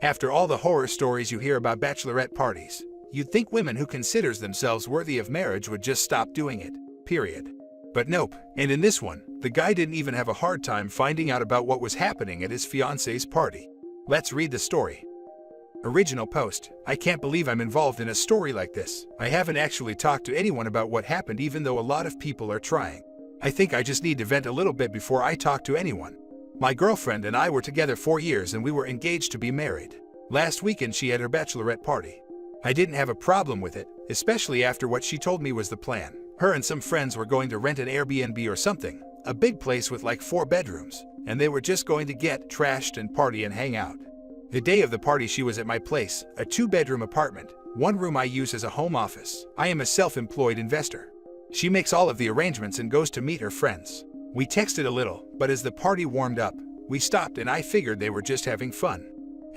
After all the horror stories you hear about bachelorette parties, you'd think women who considers themselves worthy of marriage would just stop doing it, period. But nope, and in this one, the guy didn't even have a hard time finding out about what was happening at his fiancée's party. Let's read the story. Original post: I can't believe I'm involved in a story like this. I haven't actually talked to anyone about what happened, even though a lot of people are trying. I think I just need to vent a little bit before I talk to anyone. My girlfriend and I were together 4 years and we were engaged to be married. Last weekend she had her bachelorette party. I didn't have a problem with it, especially after what she told me was the plan. Her and some friends were going to rent an Airbnb or something, a big place with like 4 bedrooms, and they were just going to get trashed and party and hang out. The day of the party she was at my place, a 2-bedroom apartment. One room I use as a home office. I am a self-employed investor. She makes all of the arrangements and goes to meet her friends. We texted a little, but as the party warmed up, we stopped and I figured they were just having fun.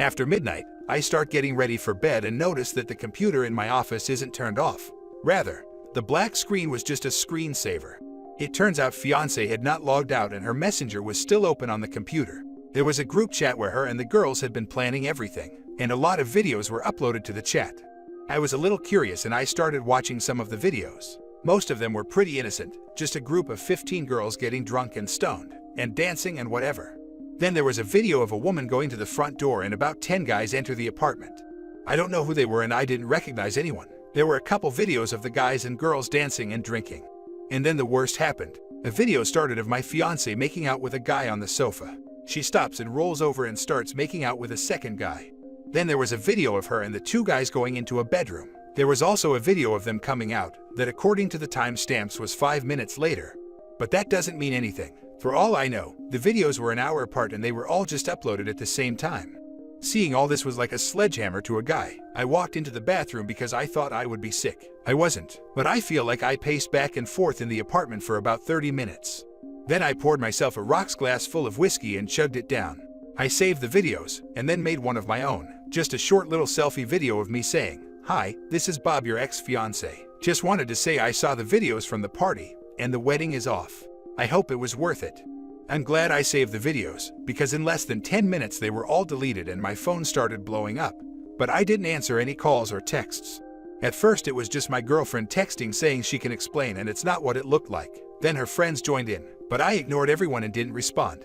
After midnight, I start getting ready for bed and notice that the computer in my office isn't turned off. Rather, the black screen was just a screensaver. It turns out Fiancée had not logged out and her messenger was still open on the computer. There was a group chat where her and the girls had been planning everything, and a lot of videos were uploaded to the chat. I was a little curious and I started watching some of the videos. Most of them were pretty innocent, just a group of 15 girls getting drunk and stoned, and dancing and whatever. Then there was a video of a woman going to the front door and about 10 guys enter the apartment. I don't know who they were and I didn't recognize anyone. There were a couple videos of the guys and girls dancing and drinking. And then the worst happened. A video started of my fiancée making out with a guy on the sofa. She stops and rolls over and starts making out with a second guy. Then there was a video of her and the 2 guys going into a bedroom. There was also a video of them coming out, that according to the timestamps was 5 minutes later. But that doesn't mean anything. For all I know, the videos were an hour apart and they were all just uploaded at the same time. Seeing all this was like a sledgehammer to a guy. I walked into the bathroom because I thought I would be sick. I wasn't, but I feel like I paced back and forth in the apartment for about 30 minutes. Then I poured myself a rocks glass full of whiskey and chugged it down. I saved the videos, and then made one of my own, just a short little selfie video of me saying, "Hi, this is Bob, your ex-fiancé. Just wanted to say I saw the videos from the party, and the wedding is off. I hope it was worth it." I'm glad I saved the videos, because in less than 10 minutes they were all deleted and my phone started blowing up. But I didn't answer any calls or texts. At first it was just my girlfriend texting saying she can explain and it's not what it looked like. Then her friends joined in, but I ignored everyone and didn't respond.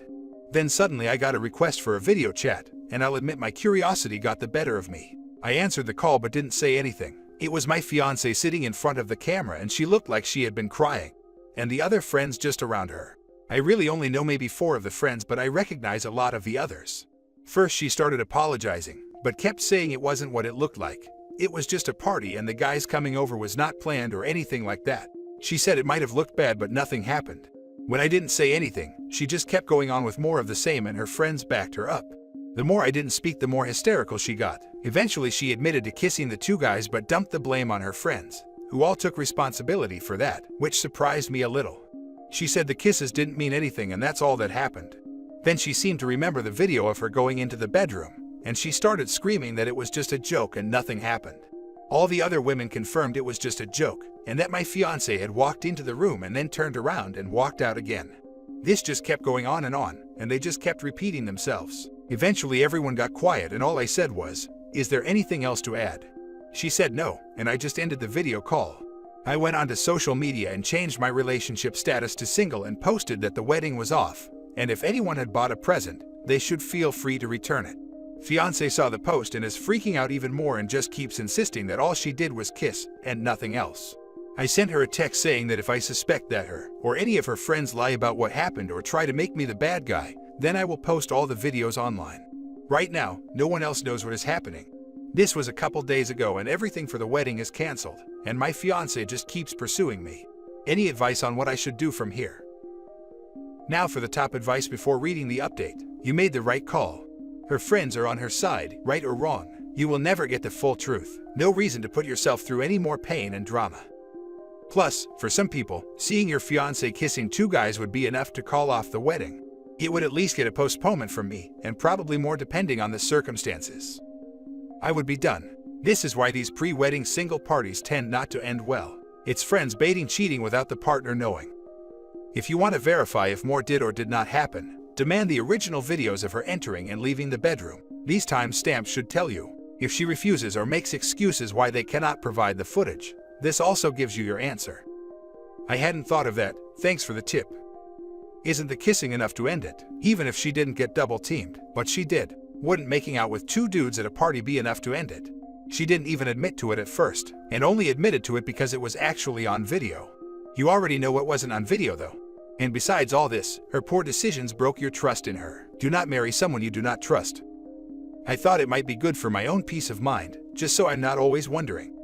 Then suddenly I got a request for a video chat, and I'll admit my curiosity got the better of me. I answered the call but didn't say anything. It was my fiancée sitting in front of the camera and she looked like she had been crying. And the other friends just around her. I really only know maybe 4 of the friends, but I recognize a lot of the others. First she started apologizing, but kept saying it wasn't what it looked like. It was just a party and the guys coming over was not planned or anything like that. She said it might have looked bad but nothing happened. When I didn't say anything, she just kept going on with more of the same and her friends backed her up. The more I didn't speak, the more hysterical she got. Eventually she admitted to kissing the 2 guys but dumped the blame on her friends, who all took responsibility for that, which surprised me a little. She said the kisses didn't mean anything and that's all that happened. Then she seemed to remember the video of her going into the bedroom, and she started screaming that it was just a joke and nothing happened. All the other women confirmed it was just a joke, and that my fiancé had walked into the room and then turned around and walked out again. This just kept going on, and they just kept repeating themselves. Eventually everyone got quiet and all I said was, "Is there anything else to add?" She said no, and I just ended the video call. I went onto social media and changed my relationship status to single and posted that the wedding was off, and if anyone had bought a present, they should feel free to return it. Fiancée saw the post and is freaking out even more and just keeps insisting that all she did was kiss and nothing else. I sent her a text saying that if I suspect that her or any of her friends lie about what happened or try to make me the bad guy, then I will post all the videos online. Right now, no one else knows what is happening. This was a couple days ago and everything for the wedding is cancelled, and my fiancé just keeps pursuing me. Any advice on what I should do from here? Now for the top advice before reading the update. You made the right call. Her friends are on her side, right or wrong. You will never get the full truth. No reason to put yourself through any more pain and drama. Plus, for some people, seeing your fiancé kissing 2 guys would be enough to call off the wedding. It would at least get a postponement from me, and probably more depending on the circumstances. I would be done. This is why these pre-wedding single parties tend not to end well. It's friends baiting cheating without the partner knowing. If you want to verify if more did or did not happen, demand the original videos of her entering and leaving the bedroom. These timestamps should tell you if she refuses or makes excuses why they cannot provide the footage. This also gives you your answer. I hadn't thought of that, thanks for the tip. Isn't the kissing enough to end it? Even if she didn't get double-teamed, but she did. Wouldn't making out with 2 dudes at a party be enough to end it? She didn't even admit to it at first, and only admitted to it because it was actually on video. You already know it wasn't on video though. And besides all this, her poor decisions broke your trust in her. Do not marry someone you do not trust. I thought it might be good for my own peace of mind, just so I'm not always wondering.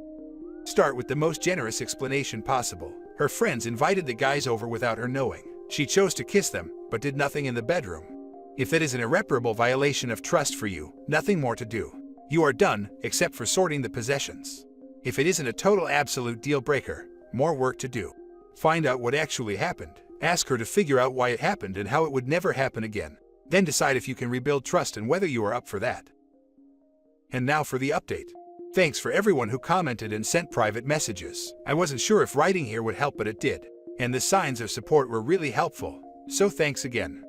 Start with the most generous explanation possible. Her friends invited the guys over without her knowing. She chose to kiss them, but did nothing in the bedroom. If it is an irreparable violation of trust for you, nothing more to do. You are done, except for sorting the possessions. If it isn't a total absolute deal breaker, more work to do. Find out what actually happened. Ask her to figure out why it happened and how it would never happen again. Then decide if you can rebuild trust and whether you are up for that. And now for the update. Thanks for everyone who commented and sent private messages. I wasn't sure if writing here would help, but it did. And the signs of support were really helpful, so thanks again.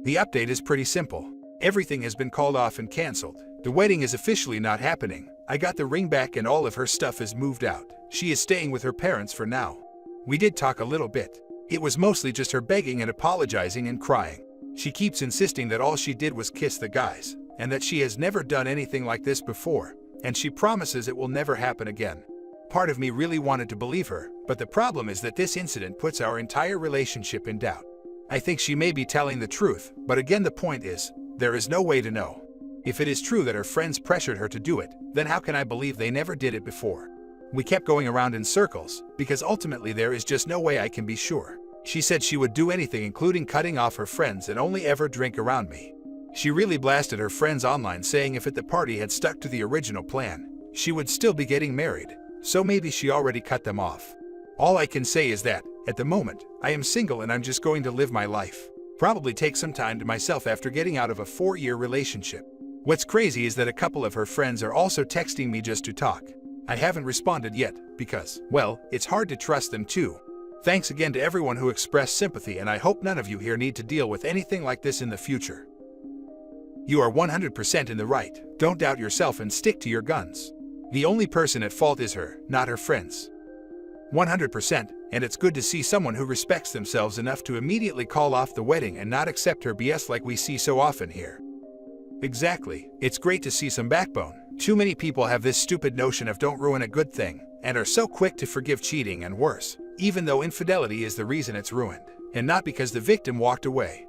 The update is pretty simple. Everything has been called off and cancelled. The wedding is officially not happening. I got the ring back and all of her stuff is moved out. She is staying with her parents for now. We did talk a little bit. It was mostly just her begging and apologizing and crying. She keeps insisting that all she did was kiss the guys, and that she has never done anything like this before, and she promises it will never happen again. Part of me really wanted to believe her, but the problem is that this incident puts our entire relationship in doubt. I think she may be telling the truth, but again the point is, there is no way to know. If it is true that her friends pressured her to do it, then how can I believe they never did it before? We kept going around in circles, because ultimately there is just no way I can be sure. She said she would do anything including cutting off her friends and only ever drink around me. She really blasted her friends online saying if at the party had stuck to the original plan, she would still be getting married, so maybe she already cut them off. All I can say is that, at the moment, I am single and I'm just going to live my life. Probably take some time to myself after getting out of a 4-year relationship. What's crazy is that a couple of her friends are also texting me just to talk. I haven't responded yet, because, well, it's hard to trust them too. Thanks again to everyone who expressed sympathy, and I hope none of you here need to deal with anything like this in the future. You are 100% in the right. Don't doubt yourself and stick to your guns. The only person at fault is her, not her friends. 100%, and it's good to see someone who respects themselves enough to immediately call off the wedding and not accept her BS like we see so often here. Exactly, it's great to see some backbone. Too many people have this stupid notion of don't ruin a good thing, and are so quick to forgive cheating and worse, even though infidelity is the reason it's ruined, and not because the victim walked away.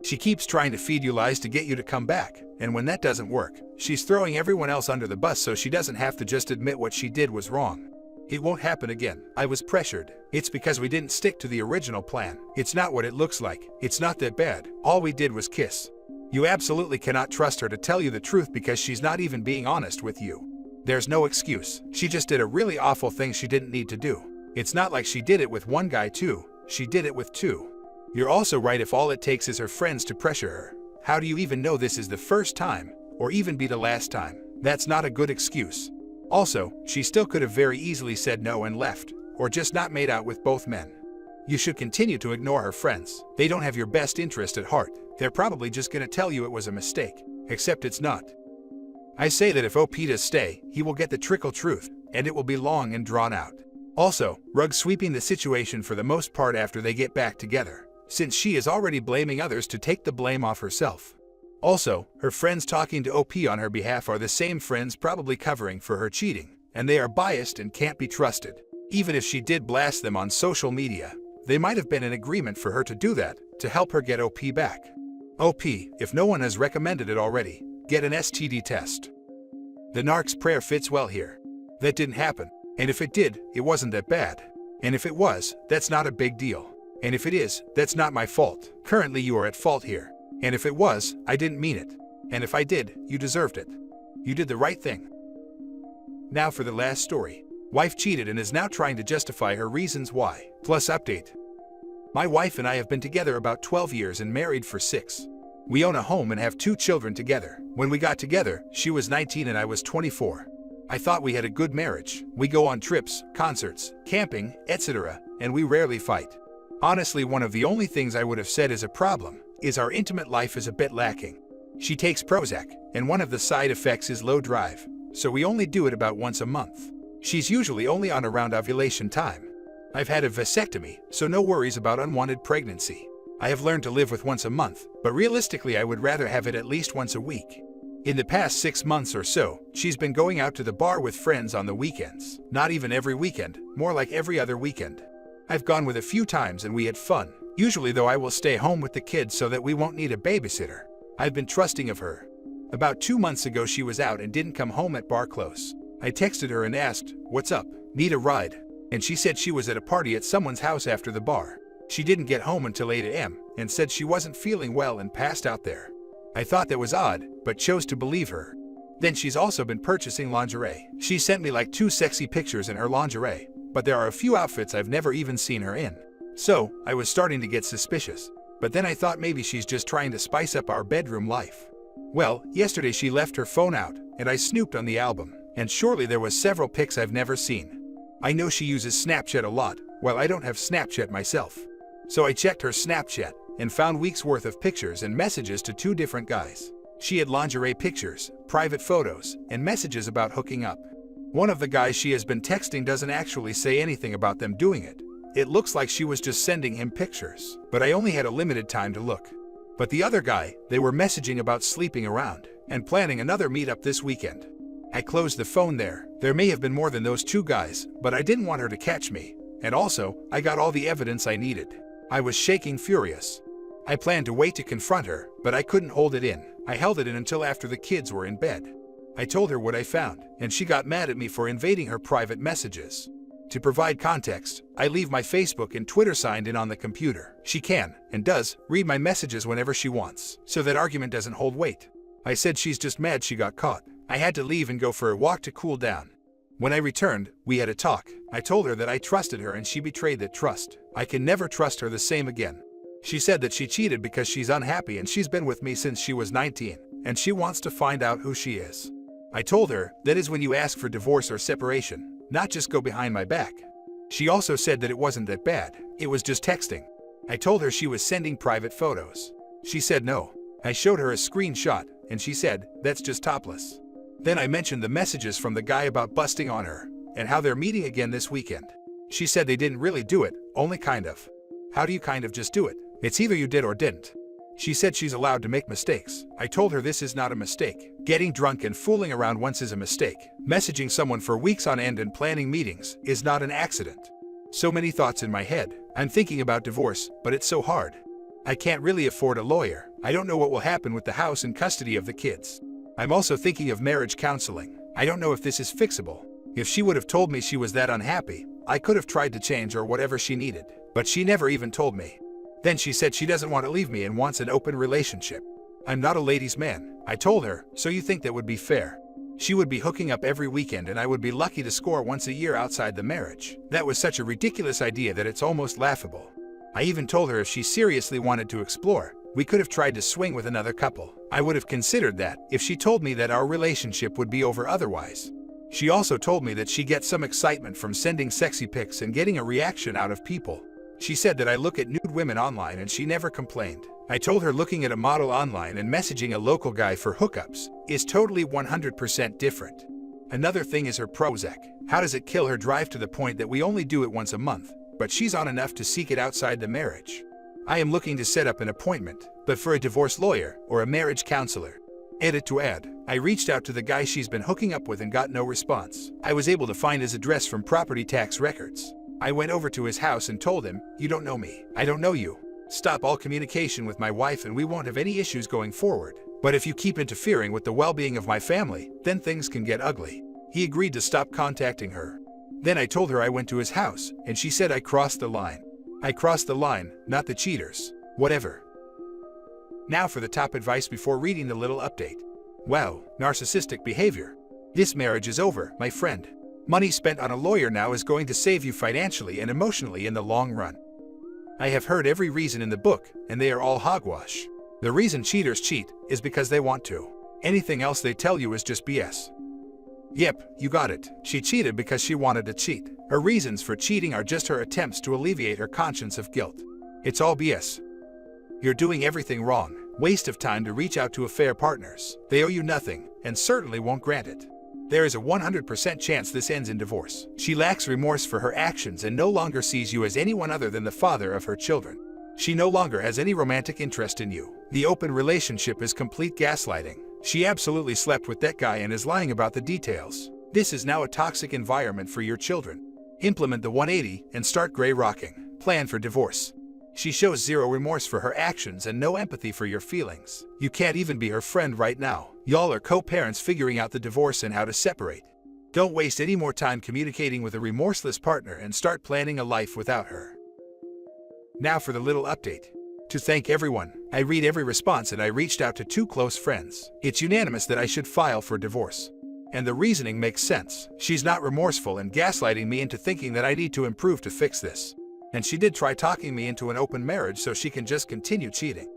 She keeps trying to feed you lies to get you to come back, and when that doesn't work, she's throwing everyone else under the bus so she doesn't have to just admit what she did was wrong. It won't happen again. I was pressured. It's because we didn't stick to the original plan. It's not what it looks like. It's not that bad. All we did was kiss. You absolutely cannot trust her to tell you the truth because she's not even being honest with you. There's no excuse. She just did a really awful thing she didn't need to do. It's not like she did it with one guy too. She did it with 2. You're also right if all it takes is her friends to pressure her. How do you even know this is the first time, or even be the last time? That's not a good excuse. Also, she still could have very easily said no and left, or just not made out with both men. You should continue to ignore her friends. They don't have your best interest at heart. They're probably just gonna tell you it was a mistake, except it's not. I say that if OP does stay, he will get the trickle truth, and it will be long and drawn out. Also, Rug's sweeping the situation for the most part after they get back together, since she is already blaming others to take the blame off herself. Also, her friends talking to OP on her behalf are the same friends probably covering for her cheating, and they are biased and can't be trusted. Even if she did blast them on social media, they might have been in agreement for her to do that, to help her get OP back. OP, if no one has recommended it already, get an STD test. The narc's prayer fits well here. That didn't happen, and if it did, it wasn't that bad. And if it was, that's not a big deal. And if it is, that's not my fault. Currently you are at fault here. And if it was, I didn't mean it. And if I did, you deserved it. You did the right thing. Now for the last story. Wife cheated and is now trying to justify her reasons why. Plus update. My wife and I have been together about 12 years and married for 6. We own a home and have 2 children together. When we got together, she was 19 and I was 24. I thought we had a good marriage. We go on trips, concerts, camping, etc., and we rarely fight. Honestly, one of the only things I would have said is a problem is our intimate life is a bit lacking. She takes Prozac, and one of the side effects is low drive, so we only do it about once a month. She's usually only on around ovulation time. I've had a vasectomy, so no worries about unwanted pregnancy. I have learned to live with once a month, but realistically I would rather have it at least once a week. In the past 6 months or so, she's been going out to the bar with friends on the weekends. Not even every weekend, more like every other weekend. I've gone with a few times and we had fun. Usually though I will stay home with the kids so that we won't need a babysitter. I've been trusting of her. About 2 months ago she was out and didn't come home at bar close. I texted her and asked, "What's up? Need a ride?" And she said she was at a party at someone's house after the bar. She didn't get home until 8 a.m. and said she wasn't feeling well and passed out there. I thought that was odd, but chose to believe her. Then she's also been purchasing lingerie. She sent me like 2 sexy pictures in her lingerie, but there are a few outfits I've never even seen her in. So, I was starting to get suspicious. But then I thought maybe she's just trying to spice up our bedroom life. Well, yesterday she left her phone out, and I snooped on the album, and surely there was several pics I've never seen. I know she uses Snapchat a lot, while I don't have Snapchat myself. So I checked her Snapchat, and found weeks worth of pictures and messages to 2 different guys. She had lingerie pictures, private photos, and messages about hooking up. One of the guys she has been texting doesn't actually say anything about them doing it. It looks like she was just sending him pictures, but I only had a limited time to look. But the other guy, they were messaging about sleeping around, and planning another meetup this weekend. I closed the phone there. There may have been more than those 2 guys, but I didn't want her to catch me. And also, I got all the evidence I needed. I was shaking furious. I planned to wait to confront her, but I couldn't hold it in. I held it in until after the kids were in bed. I told her what I found, and she got mad at me for invading her private messages. To provide context, I leave my Facebook and Twitter signed in on the computer. She can, and does, read my messages whenever she wants, so that argument doesn't hold weight. I said she's just mad she got caught. I had to leave and go for a walk to cool down. When I returned, we had a talk. I told her that I trusted her and she betrayed that trust. I can never trust her the same again. She said that she cheated because she's unhappy and she's been with me since she was 19, and she wants to find out who she is. I told her that is when you ask for divorce or separation, not just go behind my back. She also said that it wasn't that bad, it was just texting. I told her she was sending private photos. She said no. I showed her a screenshot, and she said, "That's just topless." Then I mentioned the messages from the guy about busting on her, and how they're meeting again this weekend. She said they didn't really do it, only kind of. How do you kind of just do it? It's either you did or didn't. She said she's allowed to make mistakes. I told her this is not a mistake. Getting drunk and fooling around once is a mistake. Messaging someone for weeks on end and planning meetings is not an accident. So many thoughts in my head. I'm thinking about divorce, but it's so hard. I can't really afford a lawyer. I don't know what will happen with the house and custody of the kids. I'm also thinking of marriage counseling. I don't know if this is fixable. If she would have told me she was that unhappy, I could have tried to change or whatever she needed, but she never even told me. Then she said she doesn't want to leave me and wants an open relationship. I'm not a ladies' man, I told her, so you think that would be fair? She would be hooking up every weekend and I would be lucky to score once a year outside the marriage. That was such a ridiculous idea that it's almost laughable. I even told her if she seriously wanted to explore, we could have tried to swing with another couple. I would have considered that if she told me that our relationship would be over otherwise. She also told me that she gets some excitement from sending sexy pics and getting a reaction out of people. She said that I look at nude women online and she never complained. I told her looking at a model online and messaging a local guy for hookups is totally 100% different. Another thing is her Prozac. How does it kill her drive to the point that we only do it once a month, but she's on enough to seek it outside the marriage? I am looking to set up an appointment, but for a divorce lawyer or a marriage counselor. Edit to add, I reached out to the guy she's been hooking up with and got no response. I was able to find his address from property tax records. I went over to his house and told him, "You don't know me. I don't know you. Stop all communication with my wife and we won't have any issues going forward. But if you keep interfering with the well-being of my family, then things can get ugly." He agreed to stop contacting her. Then I told her I went to his house, and she said I crossed the line. I crossed the line, not the cheaters. Whatever. Now for the top advice before reading the little update. Wow, narcissistic behavior. This marriage is over, my friend. Money spent on a lawyer now is going to save you financially and emotionally in the long run. I have heard every reason in the book, and they are all hogwash. The reason cheaters cheat is because they want to. Anything else they tell you is just BS. Yep, you got it. She cheated because she wanted to cheat. Her reasons for cheating are just her attempts to alleviate her conscience of guilt. It's all BS. You're doing everything wrong. Waste of time to reach out to affair partners. They owe you nothing, and certainly won't grant it. There is a 100% chance this ends in divorce. She lacks remorse for her actions and no longer sees you as anyone other than the father of her children. She no longer has any romantic interest in you. The open relationship is complete gaslighting. She absolutely slept with that guy and is lying about the details. This is now a toxic environment for your children. Implement the 180 and start gray rocking. Plan for divorce. She shows zero remorse for her actions and no empathy for your feelings. You can't even be her friend right now. Y'all are co-parents figuring out the divorce and how to separate. Don't waste any more time communicating with a remorseless partner and start planning a life without her. Now for the little update. To thank everyone, I read every response and I reached out to 2 close friends. It's unanimous that I should file for divorce. And the reasoning makes sense. She's not remorseful and gaslighting me into thinking that I need to improve to fix this. And she did try talking me into an open marriage so she can just continue cheating.